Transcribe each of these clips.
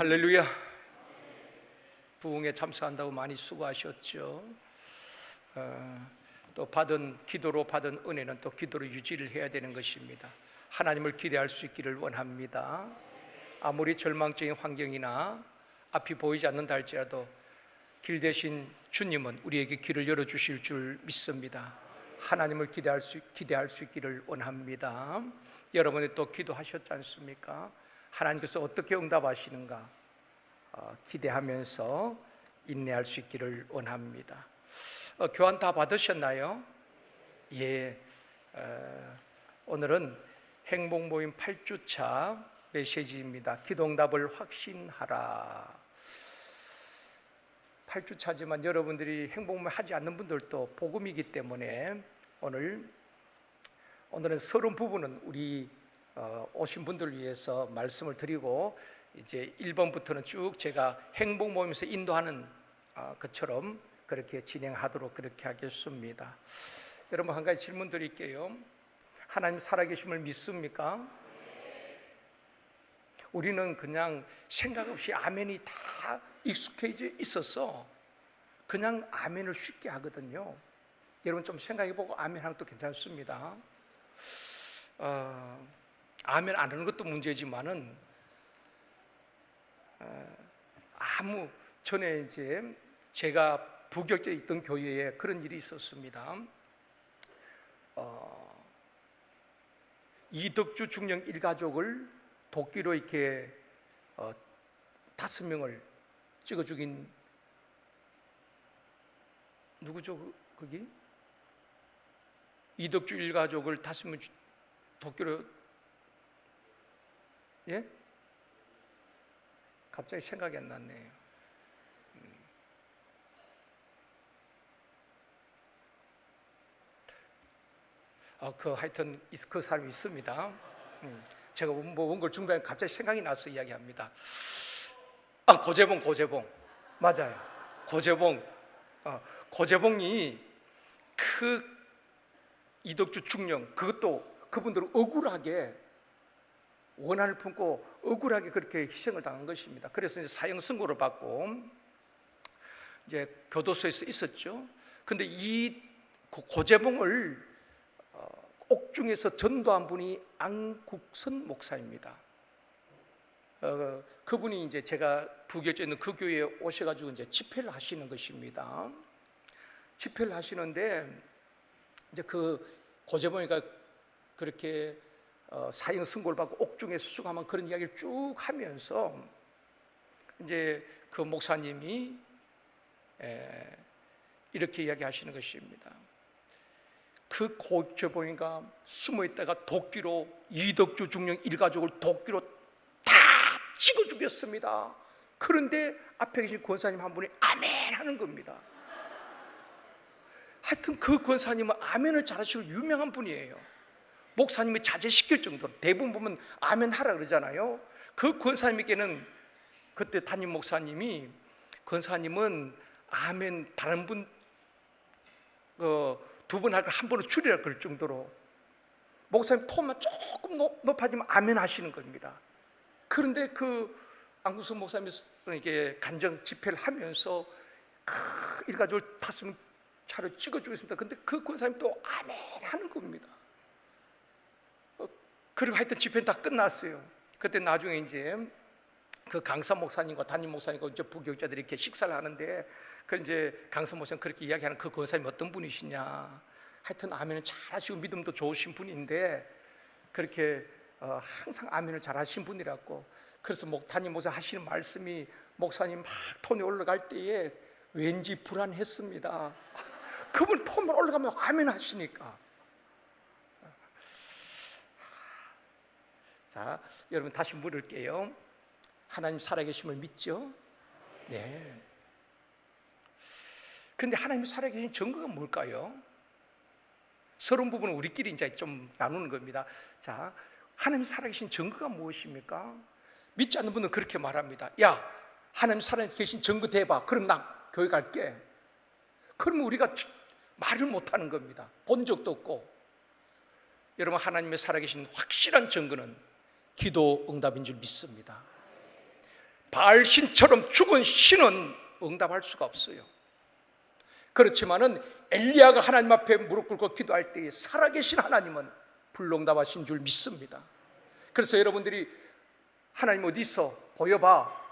할렐루야. 부흥에 참석한다고 많이 수고하셨죠. 또 기도로 받은 은혜는 또 기도로 유지를 해야 되는 것입니다. 하나님을 기대할 수 있기를 원합니다. 아무리 절망적인 환경이나 앞이 보이지 않는다 할지라도 길 대신 주님은 우리에게 길을 열어주실 줄 믿습니다. 하나님을 기대할 수 있기를 원합니다. 여러분이 또 기도하셨지 않습니까? 하나님께서 어떻게 응답하시는가 기대하면서 인내할 수 있기를 원합니다. 교환 다 받으셨나요? 예. 오늘은 행복모임 8주차 메시지입니다. 기도응답을 확신하라. 8주차지만 여러분들이 행복모임 하지 않는 분들도 복음이기 때문에 오늘은 서른 부부는 우리 오신 분들을 위해서 말씀을 드리고, 이제 1번부터는 쭉 제가 행복 모임에서 인도하는 것처럼 그렇게 진행하도록 그렇게 하겠습니다. 여러분, 한 가지 질문 드릴게요. 하나님 살아계심을 믿습니까? 우리는 그냥 생각 없이 아멘이 다 익숙해져 있어서 그냥 아멘을 쉽게 하거든요. 여러분 좀 생각해보고 아멘 하는 것도 괜찮습니다. 아멘 안 하는 것도 문제지만은 전에 이제 제가 부교육에 있던 교회에 그런 일이 있었습니다. 이덕주 중령 일가족을 도끼로 이렇게 5명을 찍어 죽인 누구죠? 거기? 이덕주 일가족을 5명 도끼로, 예? 갑자기 생각이 안 났네요. 하여튼 그 사람이 있습니다. 제가 원 걸 중간에 갑자기 생각이 나서 이야기합니다. 고재봉 맞아요. 고재봉이 그 이덕주 중령, 그분들은 억울하게 원한을 품고 억울하게 그렇게 희생을 당한 것입니다. 그래서 이제 사형 선고를 받고 이제 교도소에서 있었죠. 근데 이 고재봉을 옥중에서 전도한 분이 안국선 목사입니다. 그분이 이제 제가 부교육에 있는 그 교회에 오셔가지고 이제 집회를 하시는 것입니다. 집회를 하시는데 이제 그 고재봉이가 그렇게 사형 선고를 받고 옥중에 수감한 그런 이야기를 쭉 하면서 이제 그 목사님이 이렇게 이야기하시는 것입니다. 그 고재봉이가 숨어있다가 도끼로 이덕주 중령 일가족을 도끼로 다 찍어 죽였습니다. 그런데 앞에 계신 권사님 한 분이 아멘 하는 겁니다. 하여튼 그 권사님은 아멘을 잘하시고 유명한 분이에요. 목사님이 자제시킬 정도로 대부분 보면 아멘 하라 그러잖아요. 그 권사님에게는 그때 담임 목사님이, 권사님은 아멘 다른 분 두 번 할 거 한 번으로 줄이라 그럴 정도로 목사님 톤만 조금 높아지면 아멘 하시는 겁니다. 그런데 그 안국선 목사님이 이렇게 간정 집회를 하면서 일가족을 5명 차로 찍어 주겠습니다. 근데 그 권사님 또 아멘 하는 겁니다. 그리고 하여튼 집회는 다 끝났어요. 그때 나중에 이제 그 강사 목사님과 담임 목사님과 이제 부교육자들이 이렇게 식사를 하는데, 그 이제 강사 목사님 그렇게 이야기하는 그 권사님이 어떤 분이시냐. 하여튼 아멘을 잘하시고 믿음도 좋으신 분인데 그렇게 항상 아멘을 잘하신 분이라고. 그래서 담임 목사 하시는 말씀이 목사님 막 톤이 올라갈 때에 왠지 불안했습니다. 그분 톤만 올라가면 아멘 하시니까. 자, 여러분 다시 물을게요. 하나님 살아계심을 믿죠? 네. 그런데 하나님 살아계신 증거가 뭘까요? 서론 부분은 우리끼리 이제 좀 나누는 겁니다. 자, 하나님 살아계신 증거가 무엇입니까? 믿지 않는 분은 그렇게 말합니다. 야, 하나님 살아계신 증거 대봐. 그럼 나 교회 갈게. 그러면 우리가 말을 못하는 겁니다. 본 적도 없고. 여러분, 하나님의 살아계신 확실한 증거는 기도 응답인 줄 믿습니다. 바알신처럼 죽은 신은 응답할 수가 없어요. 그렇지만은 엘리야가 하나님 앞에 무릎 꿇고 기도할 때에 살아계신 하나님은 불응답하신 줄 믿습니다. 그래서 여러분들이 하나님 어디 있어? 보여봐.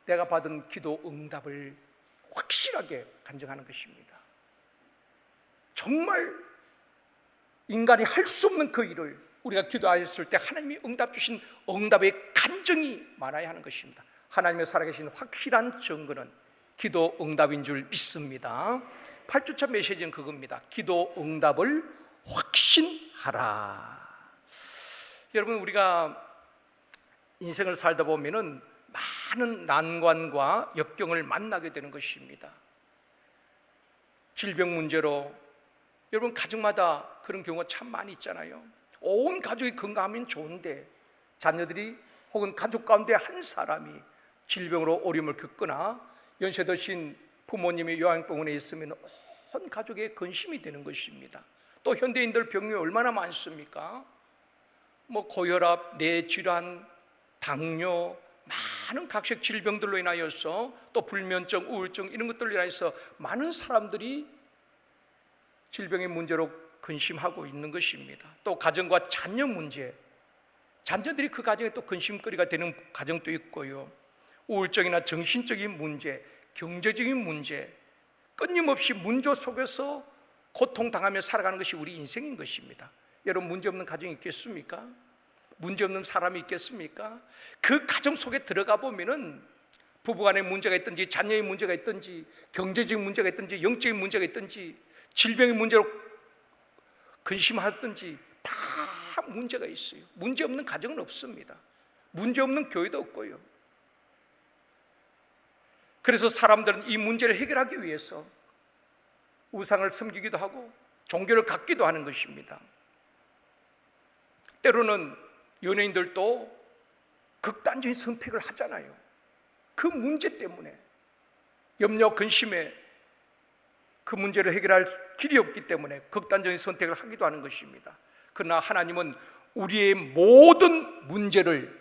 내가 받은 기도 응답을 확실하게 간증하는 것입니다. 정말 인간이 할 수 없는 그 일을 우리가 기도하였을 때 하나님이 응답 주신 응답의 간증이 많아야 하는 것입니다. 하나님의 살아계신 확실한 증거는 기도 응답인 줄 믿습니다. 8주차 메시지는 그겁니다. 기도 응답을 확신하라. 여러분, 우리가 인생을 살다 보면은 많은 난관과 역경을 만나게 되는 것입니다. 질병 문제로, 여러분 가정마다 그런 경우가 참 많이 있잖아요. 온 가족이 건강하면 좋은데 자녀들이 혹은 가족 가운데 한 사람이 질병으로 어려움을 겪거나 연세 드신 부모님이 요양병원에 있으면 온 가족의 근심이 되는 것입니다. 또 현대인들 병이 얼마나 많습니까? 고혈압, 뇌질환, 당뇨, 많은 각색 질병들로 인하여서 또 불면증, 우울증 이런 것들로 인하여서 많은 사람들이 질병의 문제로 근심하고 있는 것입니다. 또 가정과 자녀 문제, 자녀들이 그 가정에 또 근심거리가 되는 가정도 있고요. 우울증이나 정신적인 문제, 경제적인 문제, 끊임없이 문제 속에서 고통당하며 살아가는 것이 우리 인생인 것입니다. 여러분, 문제 없는 가정이 있겠습니까? 문제 없는 사람이 있겠습니까? 그 가정 속에 들어가 보면은 부부간에 문제가 있든지 자녀의 문제가 있든지 경제적인 문제가 있든지 영적인 문제가 있든지 질병의 문제로 근심하든지 다 문제가 있어요. 문제 없는 가정은 없습니다. 문제 없는 교회도 없고요. 그래서 사람들은 이 문제를 해결하기 위해서 우상을 섬기기도 하고 종교를 갖기도 하는 것입니다. 때로는 연예인들도 극단적인 선택을 하잖아요. 그 문제 때문에 염려, 근심에 그 문제를 해결할 길이 없기 때문에 극단적인 선택을 하기도 하는 것입니다. 그러나 하나님은 우리의 모든 문제를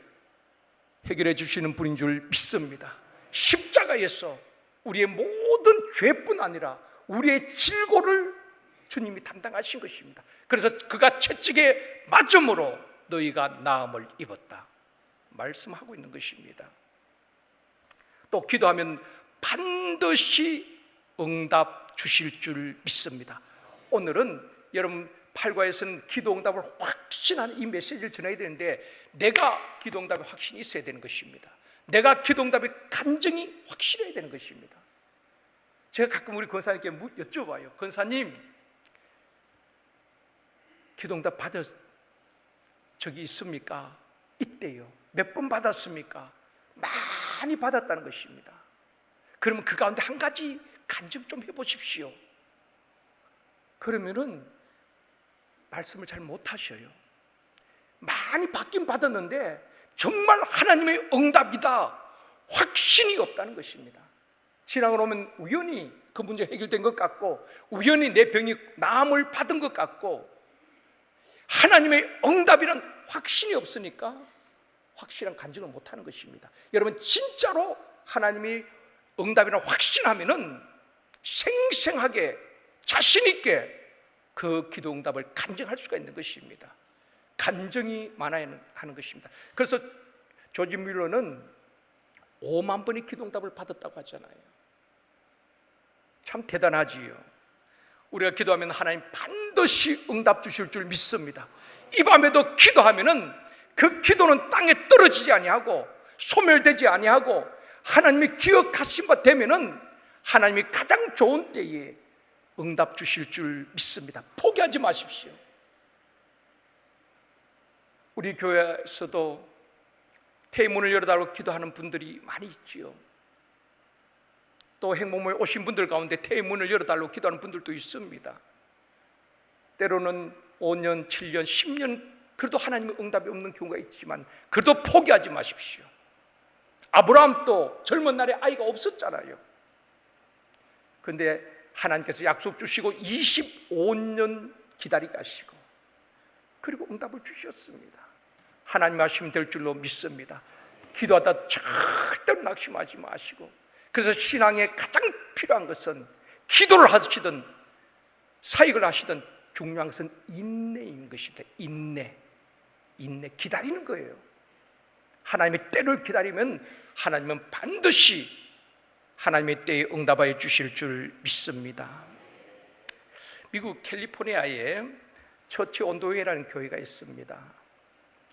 해결해 주시는 분인 줄 믿습니다. 십자가에서 우리의 모든 죄뿐 아니라 우리의 질고를 주님이 담당하신 것입니다. 그래서 그가 채찍에 맞음으로 너희가 나음을 입었다 말씀하고 있는 것입니다. 또 기도하면 반드시 응답 주실 줄 믿습니다. 오늘은 여러분 팔과에서는 기도 응답을 확신하는 이 메시지를 전해야 되는데, 내가 기도 응답에 확신이 있어야 되는 것입니다. 내가 기도 응답의 간증이 확실해야 되는 것입니다. 제가 가끔 우리 권사님께 여쭤봐요. 권사님, 기도 응답 받은 적이 있습니까? 있대요. 몇 번 받았습니까? 많이 받았다는 것입니다. 그러면 그 가운데 한 가지 간증 좀 해보십시오. 그러면은 말씀을 잘 못하셔요. 많이 받긴 받았는데 정말 하나님의 응답이다 확신이 없다는 것입니다. 신앙을 오면 우연히 그 문제 해결된 것 같고, 우연히 내 병이 나음을 받은 것 같고, 하나님의 응답이란 확신이 없으니까 확실한 간증을 못하는 것입니다. 여러분, 진짜로 하나님이 응답이란 확신하면은 생생하게 자신 있게 그 기도 응답을 간증할 수가 있는 것입니다. 간증이 많아야 하는 것입니다. 그래서 조지 뮬러는 5만 번의 기도 응답을 받았다고 하잖아요. 참 대단하지요. 우리가 기도하면 하나님 반드시 응답 주실 줄 믿습니다. 이 밤에도 기도하면은 그 기도는 땅에 떨어지지 아니하고 소멸되지 아니하고 하나님이 기억하신 바 되면은 하나님이 가장 좋은 때에 응답 주실 줄 믿습니다. 포기하지 마십시오. 우리 교회에서도 퇴임문을 열어달라고 기도하는 분들이 많이 있지요. 또 행복모에 오신 분들 가운데 퇴임문을 열어달라고 기도하는 분들도 있습니다. 때로는 5년, 7년, 10년 그래도 하나님의 응답이 없는 경우가 있지만 그래도 포기하지 마십시오. 아브라함도 젊은 날에 아이가 없었잖아요. 그런데 하나님께서 약속 주시고 25년 기다리게 하시고 그리고 응답을 주셨습니다. 하나님 하시면 될 줄로 믿습니다. 기도하다 절대로 낙심하지 마시고, 그래서 신앙에 가장 필요한 것은 기도를 하시든 사역을 하시든 중요한 것은 인내인 것입니다. 인내, 기다리는 거예요. 하나님의 때를 기다리면 하나님은 반드시 하나님의 때에 응답하여 주실 줄 믿습니다. 미국 캘리포니아에 처치 온도회라는 교회가 있습니다.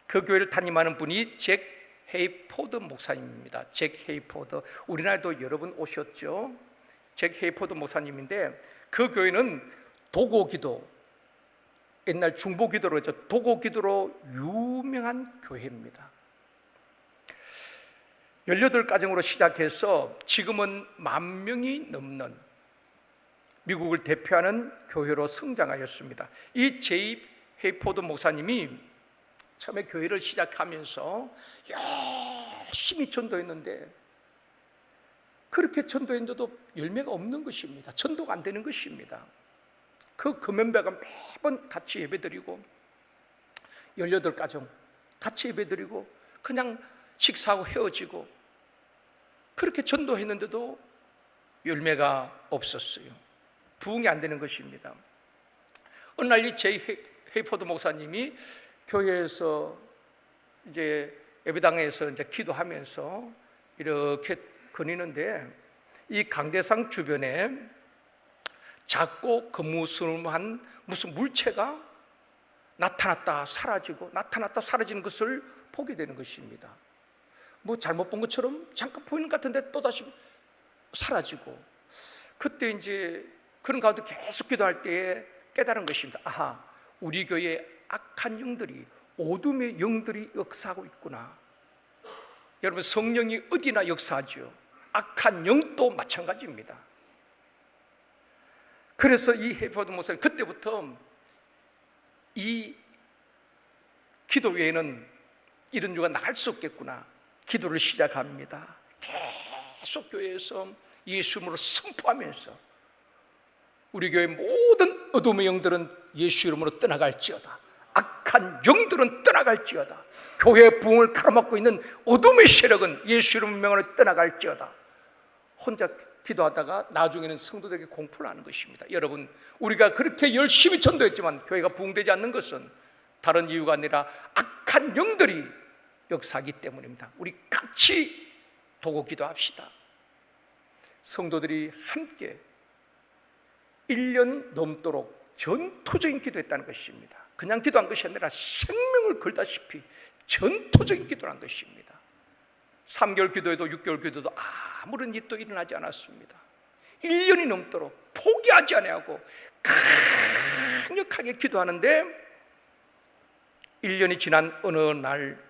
그 교회를 담임하는 분이 잭 헤이포드 목사님입니다. 잭 헤이포드, 우리나라도 여러 번 오셨죠. 잭 헤이포드 목사님인데, 그 교회는 도고기도, 옛날 중보기도로 했죠. 도고기도로 유명한 교회입니다. 18가정으로 시작해서 지금은 10,000명이 넘는 미국을 대표하는 교회로 성장하였습니다. 이 제이 헤이포드 목사님이 처음에 교회를 시작하면서 열심히 전도했는데, 그렇게 전도했는데도 열매가 없는 것입니다. 전도가 안 되는 것입니다. 그 금연배가 매번 같이 예배드리고, 18가정 같이 예배드리고 그냥 식사하고 헤어지고, 그렇게 전도했는데도 열매가 없었어요. 부흥이 안 되는 것입니다. 어느 날 이 제이 헤이포드 목사님이 교회에서 이제 예배당에서 이제 기도하면서 이렇게 거니는데, 이 강대상 주변에 작고 거무스름한 무슨 물체가 나타났다 사라지고 나타났다 사라지는 것을 보게 되는 것입니다. 뭐 잘못 본 것처럼 잠깐 보이는 것 같은데 또다시 사라지고, 그때 이제 그런 가운데 계속 기도할 때에 깨달은 것입니다. 아하, 우리 교회에 악한 영들이, 어둠의 영들이 역사하고 있구나. 여러분, 성령이 어디나 역사하죠. 악한 영도 마찬가지입니다. 그래서 이 헤이포드 목사님, 그때부터 이 기도 외에는 이런 유가 나갈 수 없겠구나, 기도를 시작합니다. 계속 교회에서 예수 이름으로 선포하면서 우리 교회 모든 어둠의 영들은 예수 이름으로 떠나갈지어다, 악한 영들은 떠나갈지어다, 교회의 부흥을 가로막고 있는 어둠의 세력은 예수 이름 명으로 떠나갈지어다. 혼자 기도하다가 나중에는 성도들에게 공포를 하는 것입니다. 여러분, 우리가 그렇게 열심히 전도했지만 교회가 부흥되지 않는 것은 다른 이유가 아니라 악한 영들이 역사하기 때문입니다. 우리 같이 도고 기도합시다. 성도들이 함께 1년 넘도록 전토적인 기도했다는 것입니다. 그냥 기도한 것이 아니라 생명을 걸다시피 전토적인 기도를 한 것입니다. 3개월 기도에도 6개월 기도도 아무런 일도 일어나지 않았습니다. 1년이 넘도록 포기하지 아니하고 강력하게 기도하는데, 1년이 지난 어느 날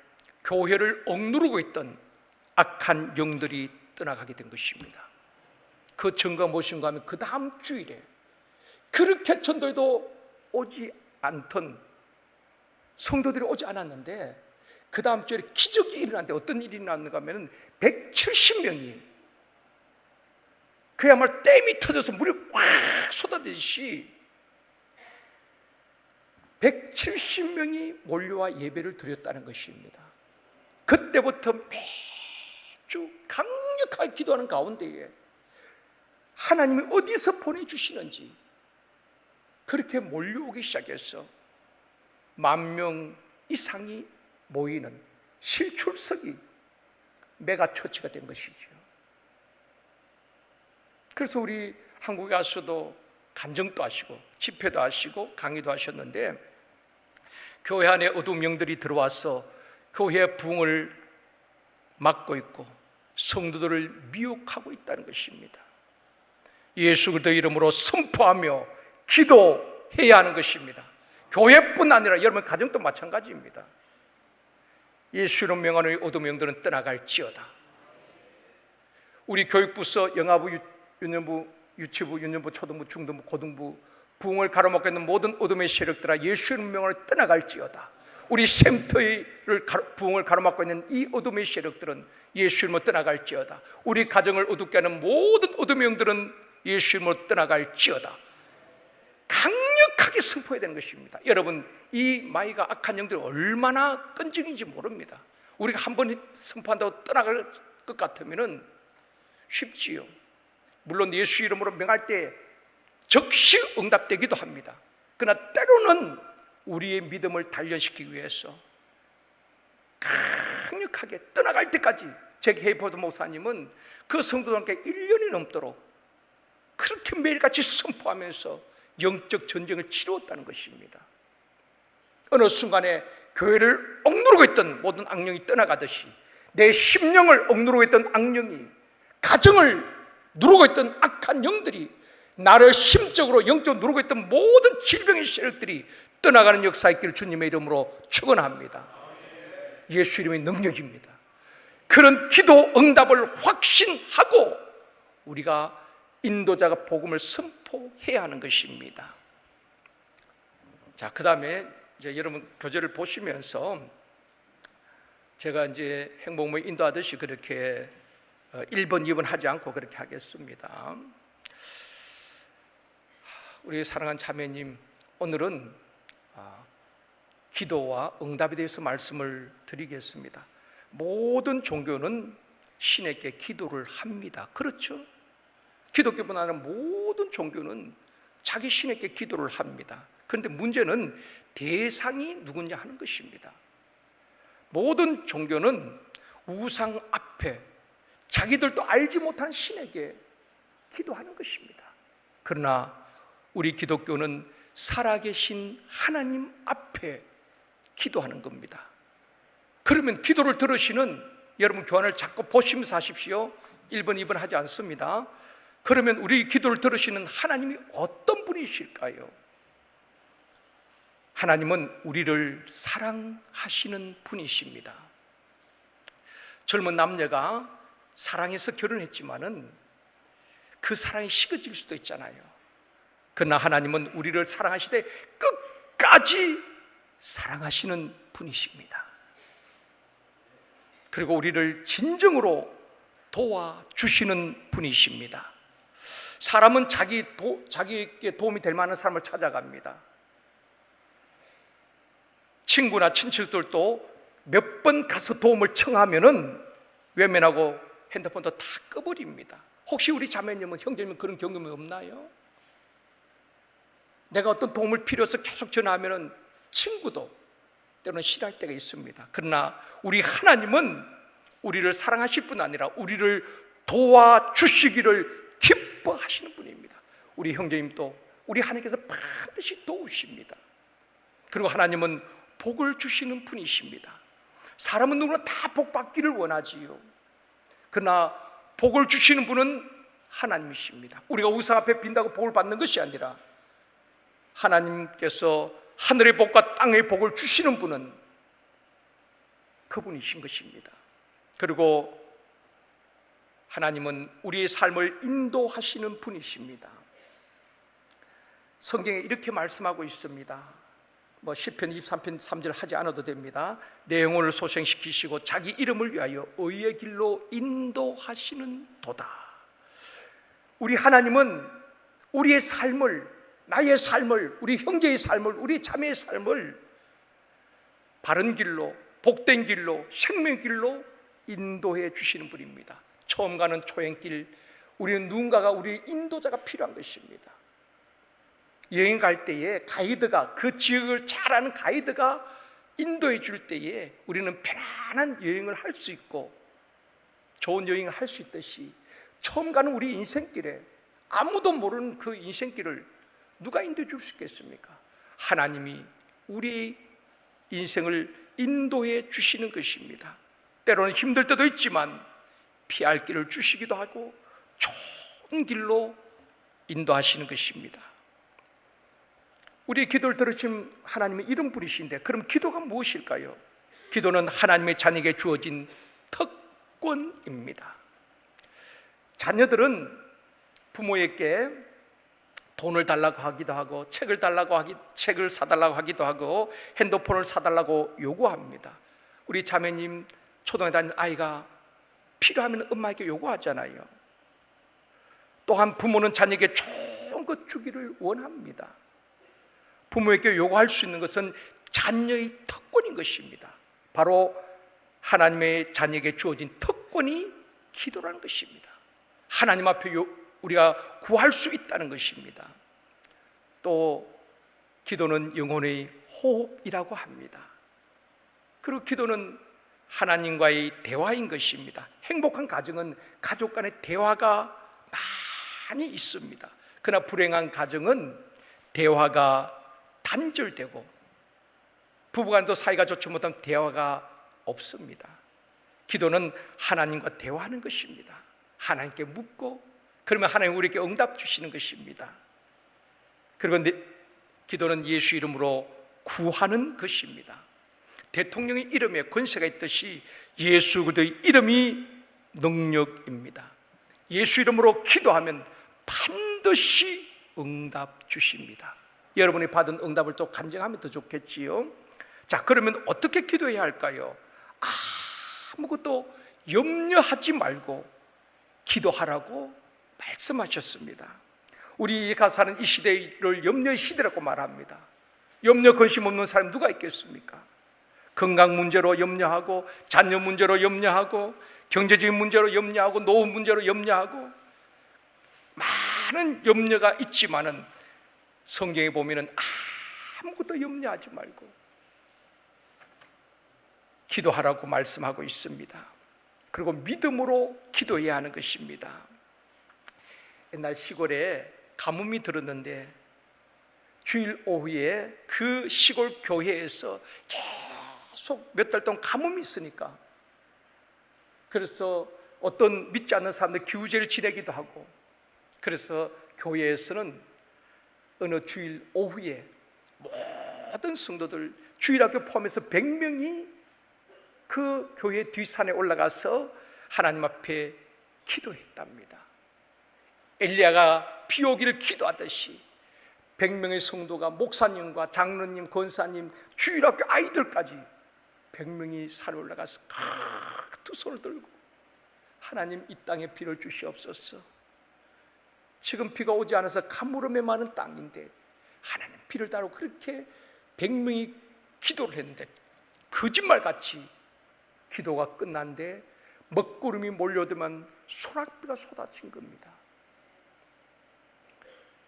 교회를 억누르고 있던 악한 영들이 떠나가게 된 것입니다. 그 증거가 무엇인가 하면, 그 다음 주일에 그렇게 전도해도 오지 않던 성도들이 오지 않았는데, 그 다음 주에 기적이 일어났는데, 어떤 일이 일어났는가 하면 170명이 그야말로 댐이 터져서 물이 꽉 쏟아지듯이 170명이 몰려와 예배를 드렸다는 것입니다. 그때부터 매주 강력하게 기도하는 가운데에 하나님이 어디서 보내주시는지 그렇게 몰려오기 시작해서 10,000명 이상이 모이는 실출석이 메가처치가 된 것이죠. 그래서 우리 한국에 와서도 간증도 하시고 집회도 하시고 강의도 하셨는데, 교회 안에 어두운 영들이 들어와서 교회의 부흥을 막고 있고 성도들을 미혹하고 있다는 것입니다. 예수 그리스도 이름으로 선포하며 기도해야 하는 것입니다. 교회뿐 아니라 여러분 가정도 마찬가지입니다. 예수 이름 명하는 어둠의 영들은 떠나갈지어다. 우리 교육부서 영아부, 유년부, 유치부, 유년부, 초등부, 중등부, 고등부 부흥을 가로막고 있는 모든 어둠의 세력들아, 예수 이름 명하는 떠나갈지어다. 우리 샘터의 부흥을 가로막고 있는 이 어둠의 세력들은 예수 이름으로 떠나갈지어다. 우리 가정을 어둡게 하는 모든 어둠의 영들은 예수 이름으로 떠나갈지어다. 강력하게 선포해야 되는 것입니다. 여러분, 이 마귀가 악한 영들이 얼마나 끈질긴지 모릅니다. 우리가 한 번 선포한다고 떠나갈 것 같으면 쉽지요. 물론 예수 이름으로 명할 때 즉시 응답되기도 합니다. 그러나 때로는 우리의 믿음을 단련시키기 위해서 강력하게 떠나갈 때까지, 제 헤이포드 목사님은 그 성도들께 1년이 넘도록 그렇게 매일같이 선포하면서 영적 전쟁을 치루었다는 것입니다. 어느 순간에 교회를 억누르고 있던 모든 악령이 떠나가듯이 내 심령을 억누르고 있던 악령이, 가정을 누르고 있던 악한 영들이, 나를 심적으로 영적으로 누르고 있던 모든 질병의 세력들이 떠나가는 역사 있기를 주님의 이름으로 축원합니다. 예수 이름의 능력입니다. 그런 기도 응답을 확신하고 우리가 인도자가 복음을 선포해야 하는 것입니다. 자, 그 다음에 이제 여러분 교재를 보시면서 제가 이제 행복모임 인도하듯이 그렇게 1번, 2번 하지 않고 그렇게 하겠습니다. 우리 사랑하는 자매님, 오늘은 기도와 응답에 대해서 말씀을 드리겠습니다. 모든 종교는 신에게 기도를 합니다. 그렇죠? 기독교뿐 아니라 모든 종교는 자기 신에게 기도를 합니다. 그런데 문제는 대상이 누구냐 하는 것입니다. 모든 종교는 우상 앞에 자기들도 알지 못한 신에게 기도하는 것입니다. 그러나 우리 기독교는 살아계신 하나님 앞에 기도하는 겁니다. 그러면 기도를 들으시는, 여러분 교환을 자꾸 보시면서 하십시오. 1번, 2번 하지 않습니다. 그러면 우리 기도를 들으시는 하나님이 어떤 분이실까요? 하나님은 우리를 사랑하시는 분이십니다. 젊은 남녀가 사랑해서 결혼했지만은 그 사랑이 식어질 수도 있잖아요. 그러나 하나님은 우리를 사랑하시되 끝까지 사랑하시는 분이십니다. 그리고 우리를 진정으로 도와주시는 분이십니다. 사람은 자기에게 도움이 될 만한 사람을 찾아갑니다. 친구나 친척들도 몇 번 가서 도움을 청하면은 외면하고 핸드폰도 다 꺼버립니다. 혹시 우리 자매님은, 형제님은 그런 경험이 없나요? 내가 어떤 도움을 필요해서 계속 전화하면은 친구도 때로는 싫어할 때가 있습니다. 그러나 우리 하나님은 우리를 사랑하실 뿐 아니라 우리를 도와주시기를 기뻐하시는 분입니다. 우리 형제님도 우리 하나님께서 반드시 도우십니다. 그리고 하나님은 복을 주시는 분이십니다. 사람은 누구나 다 복 받기를 원하지요. 그러나 복을 주시는 분은 하나님이십니다. 우리가 우상 앞에 빈다고 복을 받는 것이 아니라 하나님께서 하늘의 복과 땅의 복을 주시는 분은 그분이신 것입니다. 그리고 하나님은 우리의 삶을 인도하시는 분이십니다. 성경에 이렇게 말씀하고 있습니다. 시편 23편 3절 하지 않아도 됩니다. 내 영혼을 소생시키시고 자기 이름을 위하여 의의 길로 인도하시는 도다. 우리 하나님은 우리의 삶을, 나의 삶을, 우리 형제의 삶을, 우리 자매의 삶을 바른 길로, 복된 길로, 생명의 길로 인도해 주시는 분입니다. 처음 가는 초행길, 우리는 누군가가, 우리 인도자가 필요한 것입니다. 여행 갈 때에 가이드가, 그 지역을 잘 아는 가이드가 인도해 줄 때에 우리는 편안한 여행을 할 수 있고 좋은 여행을 할 수 있듯이, 처음 가는 우리 인생길에 아무도 모르는 그 인생길을 누가 인도해 줄 수 있겠습니까? 하나님이 우리 인생을 인도해 주시는 것입니다. 때로는 힘들 때도 있지만 피할 길을 주시기도 하고 좋은 길로 인도하시는 것입니다. 우리의 기도를 들으신 하나님은 이런 분이신데, 그럼 기도가 무엇일까요? 기도는 하나님의 자녀에게 주어진 특권입니다. 자녀들은 부모에게 돈을 달라고 하기도 하고, 책을 사달라고 하기도 하고, 핸드폰을 사달라고 요구합니다. 우리 자매님 초등학교 다니는 아이가 필요하면 엄마에게 요구하잖아요. 또한 부모는 자녀에게 좋은 것 주기를 원합니다. 부모에게 요구할 수 있는 것은 자녀의 특권인 것입니다. 바로 하나님의 자녀에게 주어진 특권이 기도라는 것입니다. 하나님 앞에 우리가 구할 수 있다는 것입니다. 또 기도는 영혼의 호흡이라고 합니다. 그리고 기도는 하나님과의 대화인 것입니다. 행복한 가정은 가족 간의 대화가 많이 있습니다. 그러나 불행한 가정은 대화가 단절되고 부부간도 사이가 좋지 못하면 대화가 없습니다. 기도는 하나님과 대화하는 것입니다. 하나님께 묻고 그러면 하나님 우리에게 응답 주시는 것입니다. 그리고 기도는 예수 이름으로 구하는 것입니다. 대통령의 이름에 권세가 있듯이 예수 그리스도의 이름이 능력입니다. 예수 이름으로 기도하면 반드시 응답 주십니다. 여러분이 받은 응답을 또 간증하면 더 좋겠지요. 자, 그러면 어떻게 기도해야 할까요? 아무것도 염려하지 말고 기도하라고 말씀하셨습니다. 우리가 사는 이 시대를 염려의 시대라고 말합니다. 염려 근심 없는 사람 누가 있겠습니까? 건강 문제로 염려하고, 자녀 문제로 염려하고, 경제적인 문제로 염려하고, 노후 문제로 염려하고, 많은 염려가 있지만은 성경에 보면은 아무것도 염려하지 말고 기도하라고 말씀하고 있습니다. 그리고 믿음으로 기도해야 하는 것입니다. 옛날 시골에 가뭄이 들었는데 주일 오후에 그 시골 교회에서 계속 몇 달 동안 가뭄이 있으니까, 그래서 어떤 믿지 않는 사람들 기우제를 지내기도 하고, 그래서 교회에서는 어느 주일 오후에 모든 성도들, 주일학교 포함해서 100명이 그 교회 뒷산에 올라가서 하나님 앞에 기도했답니다. 엘리야가 비 오기를 기도하듯이 100명의 성도가 목사님과 장로님, 권사님, 주일학교 아이들까지 100명이 산에 올라가서 두 손을 들고 하나님 이 땅에 비를 주시옵소서. 지금 비가 오지 않아서 가물음에 많은 땅인데 하나님 비를 달라고 그렇게 100명이 기도를 했는데 거짓말같이 기도가 끝난데 먹구름이 몰려오더만 소낙비가 쏟아진 겁니다.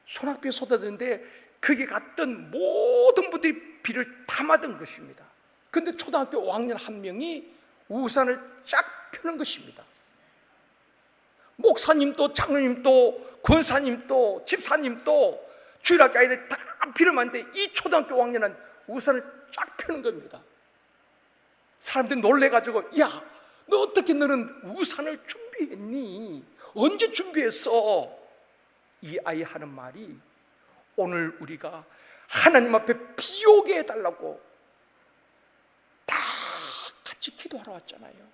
소낙비가 쏟아졌는데 거기에 갔던 모든 분들이 비를 다 맞은 것입니다. 그런데 초등학교 5학년 한 명이 우산을 쫙 펴는 것입니다. 목사님도 장로님도 권사님도 집사님도 주일학교 아이들 다 비를 맞는데 이 초등학교 5학년은 우산을 쫙 펴는 겁니다. 사람들이 놀래가지고, 야, 너 어떻게 너는 우산을 준비했니? 언제 준비했어? 이 아이 하는 말이, 오늘 우리가 하나님 앞에 비 오게 해달라고 다 같이 기도하러 왔잖아요.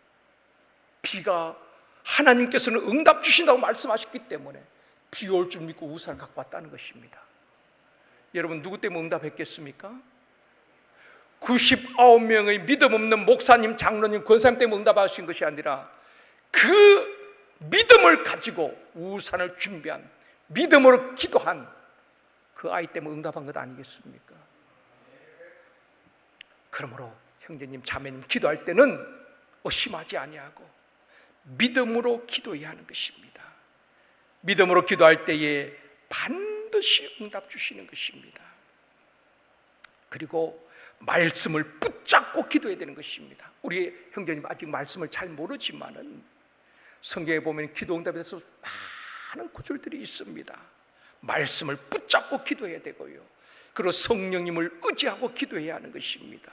비가 하나님께서는 응답 주신다고 말씀하셨기 때문에 비 올 줄 믿고 우산을 갖고 왔다는 것입니다. 여러분, 누구 때문에 응답했겠습니까? 99명의 믿음 없는 목사님, 장로님, 권사님 때문에 응답하신 것이 아니라 그 믿음을 가지고 우산을 준비한, 믿음으로 기도한 그 아이 때문에 응답한 것 아니겠습니까? 그러므로 형제님, 자매님 기도할 때는 의심하지 아니하고 믿음으로 기도해야 하는 것입니다. 믿음으로 기도할 때에 반드시 응답 주시는 것입니다. 그리고 말씀을 붙잡고 기도해야 되는 것입니다. 우리 형제님 아직 말씀을 잘 모르지만은 성경에 보면 기도 응답에 대해서 많은 구절들이 있습니다. 말씀을 붙잡고 기도해야 되고요, 그리고 성령님을 의지하고 기도해야 하는 것입니다.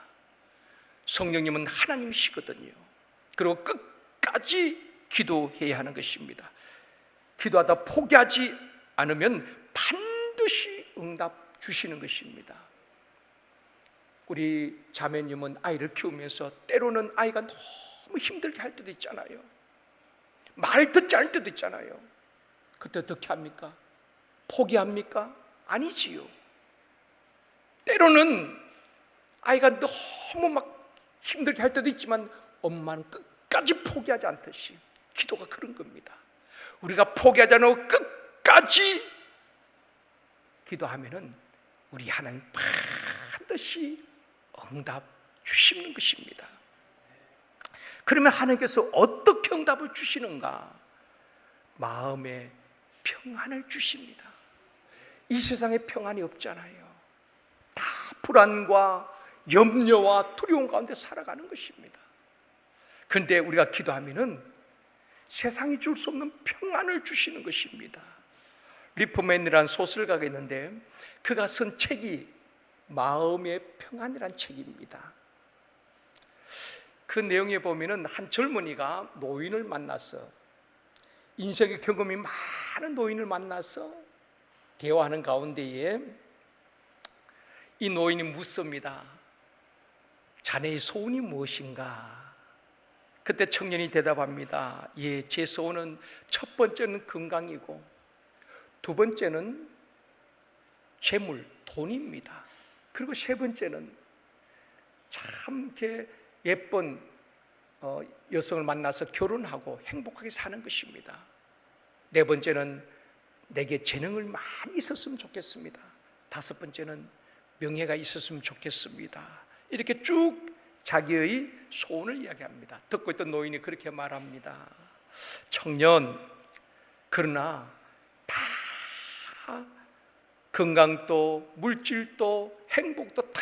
성령님은 하나님이시거든요. 그리고 끝까지 기도해야 하는 것입니다. 기도하다 포기하지 않으면 반드시 응답 주시는 것입니다. 우리 자매님은 아이를 키우면서 때로는 아이가 너무 힘들게 할 때도 있잖아요. 말 듣지 않을 때도 있잖아요. 그때 어떻게 합니까? 포기합니까? 아니지요. 때로는 아이가 너무 막 힘들게 할 때도 있지만 엄마는 끝까지 포기하지 않듯이 기도가 그런 겁니다. 우리가 포기하지 않고 끝까지 기도하면은 우리 하나님 반드시 응답 주시는 것입니다. 그러면 하나님께서 어떻게 응답을 주시는가? 마음에 평안을 주십니다. 이 세상에 평안이 없잖아요. 다 불안과 염려와 두려움 가운데 살아가는 것입니다. 그런데 우리가 기도하면은 세상이 줄 수 없는 평안을 주시는 것입니다. 리프맨이라는 소설가가 있는데 그가 쓴 책이 마음의 평안이라는 책입니다. 그 내용에 보면은 한 젊은이가 노인을 만나서 인생의 경험이 많은 노인을 만나서 대화하는 가운데에 이 노인이 묻습니다. 자네의 소원이 무엇인가? 그때 청년이 대답합니다. 예, 제 소원은 첫 번째는 건강이고 두 번째는 재물, 돈입니다. 그리고 세 번째는 참 이렇게 예쁜 여성을 만나서 결혼하고 행복하게 사는 것입니다. 네 번째는 내게 재능을 많이 있었으면 좋겠습니다. 다섯 번째는 명예가 있었으면 좋겠습니다. 이렇게 쭉 자기의 소원을 이야기합니다. 듣고 있던 노인이 그렇게 말합니다. 청년, 그러나 다 건강도 물질도 행복도 다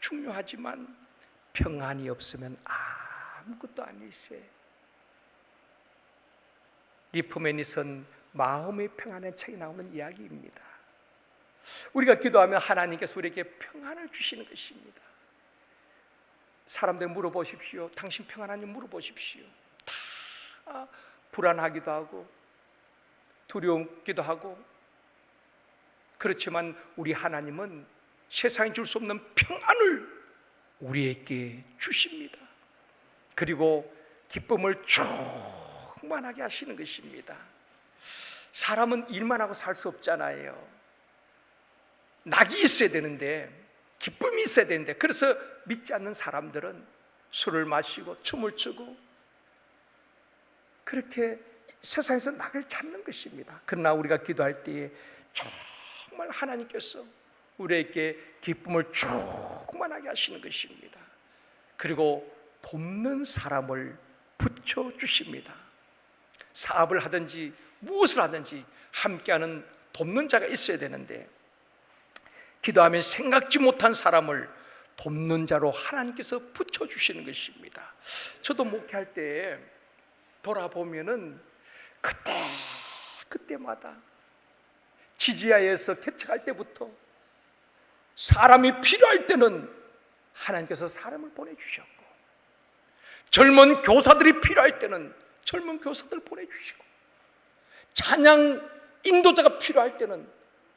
중요하지만 평안이 없으면 아무것도 아니세. 리프맨이 쓴 마음의 평안의 책에 나오는 이야기입니다. 우리가 기도하면 하나님께서 우리에게 평안을 주시는 것입니다. 사람들 물어보십시오. 당신 평안하니 물어보십시오. 다 불안하기도 하고 두려움기도 하고, 그렇지만 우리 하나님은 세상이 줄 수 없는 평안을 우리에게 주십니다. 그리고 기쁨을 충만하게 하시는 것입니다. 사람은 일만 하고 살 수 없잖아요. 낙이 있어야 되는데, 기쁨이 있어야 되는데, 그래서 믿지 않는 사람들은 술을 마시고 춤을 추고 그렇게 세상에서 낙을 찾는 것입니다. 그러나 우리가 기도할 때에 정말 하나님께서 우리에게 기쁨을 충만하게 하시는 것입니다. 그리고 돕는 사람을 붙여주십니다. 사업을 하든지 무엇을 하든지 함께하는 돕는 자가 있어야 되는데, 기도하면 생각지 못한 사람을 돕는 자로 하나님께서 붙여주시는 것입니다. 저도 목회할 때 돌아보면은 그때마다 지지야에서 개척할 때부터 사람이 필요할 때는 하나님께서 사람을 보내주셨고, 젊은 교사들이 필요할 때는 젊은 교사들 보내주시고, 찬양 인도자가 필요할 때는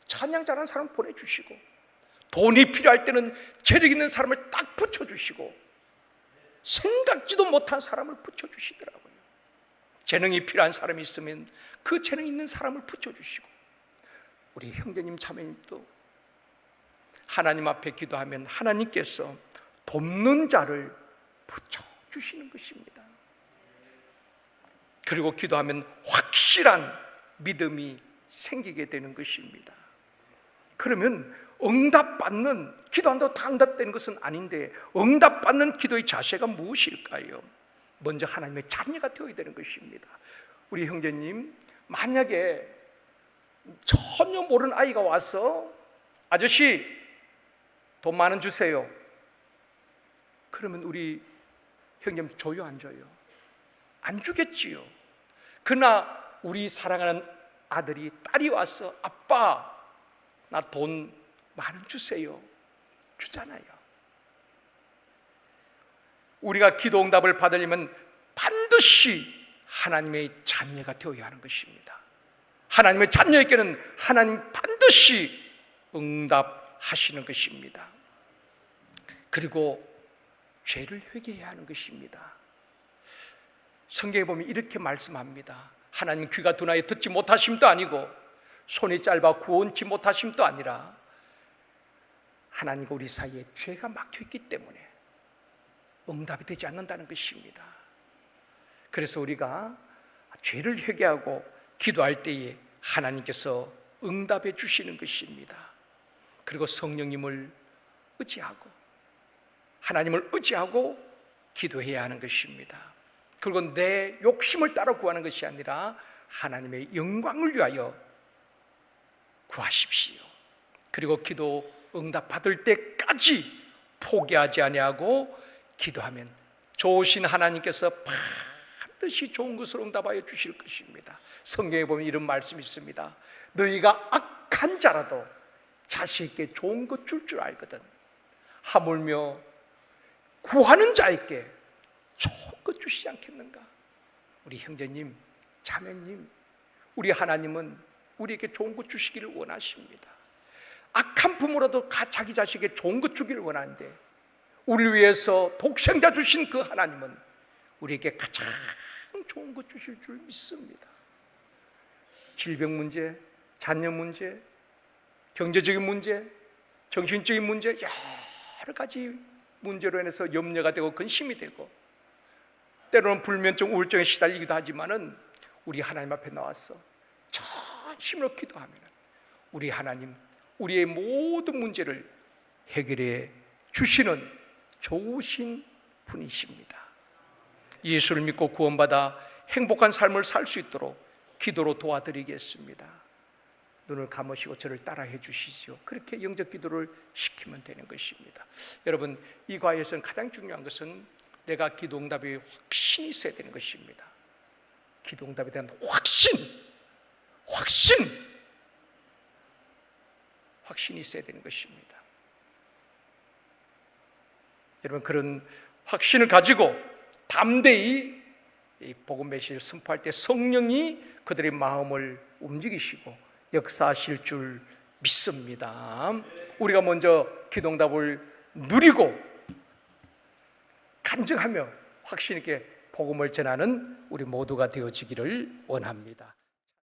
찬양 잘하는 사람을 보내주시고, 돈이 필요할 때는 재력 있는 사람을 딱 붙여주시고, 생각지도 못한 사람을 붙여주시더라고요. 재능이 필요한 사람이 있으면 그 재능 있는 사람을 붙여주시고, 우리 형제님 자매님도 하나님 앞에 기도하면 하나님께서 돕는 자를 붙여주시는 것입니다. 그리고 기도하면 확실한 믿음이 생기게 되는 것입니다. 그러면 응답받는, 기도한다고 다 응답되는 것은 아닌데, 응답받는 기도의 자세가 무엇일까요? 먼저 하나님의 자녀가 되어야 되는 것입니다. 우리 형제님, 만약에 전혀 모르는 아이가 와서 아저씨 돈 만 원 주세요, 그러면 우리 형제님 줘요 안 줘요? 안 주겠지요. 그러나 우리 사랑하는 아들이, 딸이 와서 아빠 나 돈 만 원 주세요, 주잖아요. 우리가 기도 응답을 받으려면 반드시 하나님의 자녀가 되어야 하는 것입니다. 하나님의 자녀에게는 하나님 반드시 응답하시는 것입니다. 그리고 죄를 회개해야 하는 것입니다. 성경에 보면 이렇게 말씀합니다. 하나님 귀가 둔하여 듣지 못하심도 아니고 손이 짧아 구원치 못하심도 아니라 하나님과 우리 사이에 죄가 막혀있기 때문에 응답이 되지 않는다는 것입니다. 그래서 우리가 죄를 회개하고 기도할 때에 하나님께서 응답해 주시는 것입니다. 그리고 성령님을 의지하고, 하나님을 의지하고 기도해야 하는 것입니다. 그리고 내 욕심을 따라 구하는 것이 아니라 하나님의 영광을 위하여 구하십시오. 그리고 기도 응답 받을 때까지 포기하지 아니하고 기도하면 좋으신 하나님께서 반드시 좋은 것을 응답하여 주실 것입니다. 성경에 보면 이런 말씀이 있습니다. 너희가 악한 자라도 자식에게 좋은 것 줄 줄 알거든. 하물며 구하는 자에게 좋은 것 주시지 않겠는가? 우리 형제님, 자매님, 우리 하나님은 우리에게 좋은 것 주시기를 원하십니다. 악한 부모라도 자기 자식에게 좋은 것 주기를 원하는데, 우리를 위해서 독생자 주신 그 하나님은 우리에게 가장 좋은 것 주실 줄 믿습니다. 질병 문제, 자녀 문제, 경제적인 문제, 정신적인 문제, 여러 가지 문제로 인해서 염려가 되고 근심이 되고 때로는 불면증, 우울증에 시달리기도 하지만은 우리 하나님 앞에 나와서 전심으로 기도하면 우리 하나님, 우리의 모든 문제를 해결해 주시는 좋으신 분이십니다. 예수를 믿고 구원받아 행복한 삶을 살 수 있도록 기도로 도와드리겠습니다. 눈을 감으시고 저를 따라해 주시죠. 그렇게 영적 기도를 시키면 되는 것입니다. 여러분, 이 과에서는 가장 중요한 것은 내가 기도 응답에 확신이 있어야 되는 것입니다. 기도 응답에 대한 확신이 있어야 되는 것입니다. 여러분, 그런 확신을 가지고 담대히 이 복음 메시지를 선포할 때 성령이 그들의 마음을 움직이시고 역사하실 줄 믿습니다. 우리가 먼저 기도 응답을 누리고 간증하며 확신 있게 복음을 전하는 우리 모두가 되어지기를 원합니다.